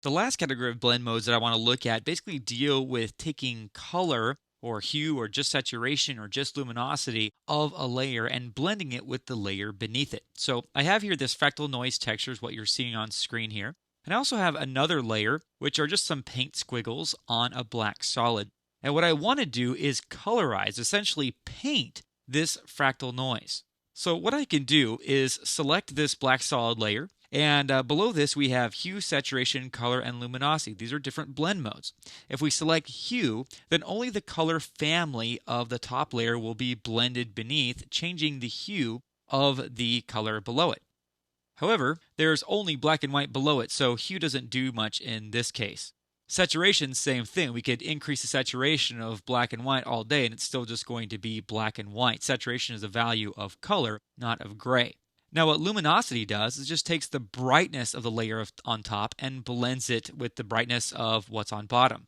The last category of blend modes that I want to look at basically deal with taking color or hue or just saturation or just luminosity of a layer and blending it with the layer beneath it. So I have here this fractal noise texture is what you're seeing on screen here. And I also have another layer, which are just some paint squiggles on a black solid. And what I want to do is colorize, essentially paint this fractal noise. So what I can do is select this black solid layer, and below this we have hue, saturation, color, and luminosity. These are different blend modes. If we select hue, then only the color family of the top layer will be blended beneath, changing the hue of the color below it. However, there's only black and white below it, so hue doesn't do much in this case. Saturation, same thing. We could increase the saturation of black and white all day and it's still just going to be black and white. Saturation is a value of color, not of gray. Now what luminosity does is just takes the brightness of the layer on top and blends it with the brightness of what's on bottom.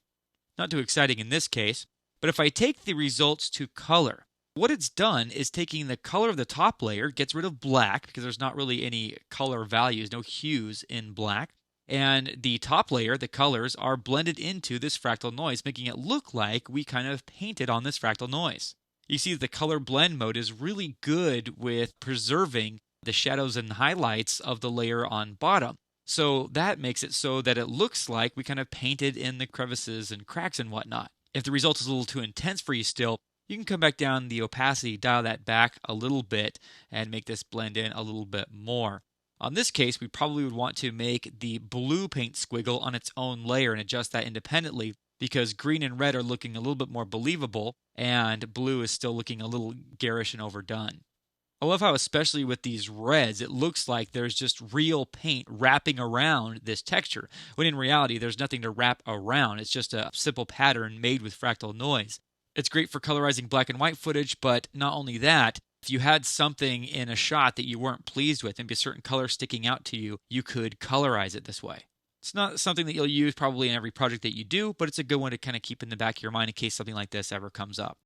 Not too exciting in this case, but if I take the results to color, what it's done is taking the color of the top layer, gets rid of black because there's not really any color values, no hues in black. And the top layer, the colors, are blended into this fractal noise, making it look like we kind of painted on this fractal noise. You see the color blend mode is really good with preserving the shadows and highlights of the layer on bottom. So that makes it so that it looks like we kind of painted in the crevices and cracks and whatnot. If the result is a little too intense for you still, you can come back down the opacity, dial that back a little bit, and make this blend in a little bit more. On this case, we probably would want to make the blue paint squiggle on its own layer and adjust that independently because green and red are looking a little bit more believable and blue is still looking a little garish and overdone. I love how, especially with these reds, it looks like there's just real paint wrapping around this texture, when in reality, there's nothing to wrap around. It's just a simple pattern made with fractal noise. It's great for colorizing black and white footage, but not only that, if you had something in a shot that you weren't pleased with, maybe a certain color sticking out to you, you could colorize it this way. It's not something that you'll use probably in every project that you do, but it's a good one to kind of keep in the back of your mind in case something like this ever comes up.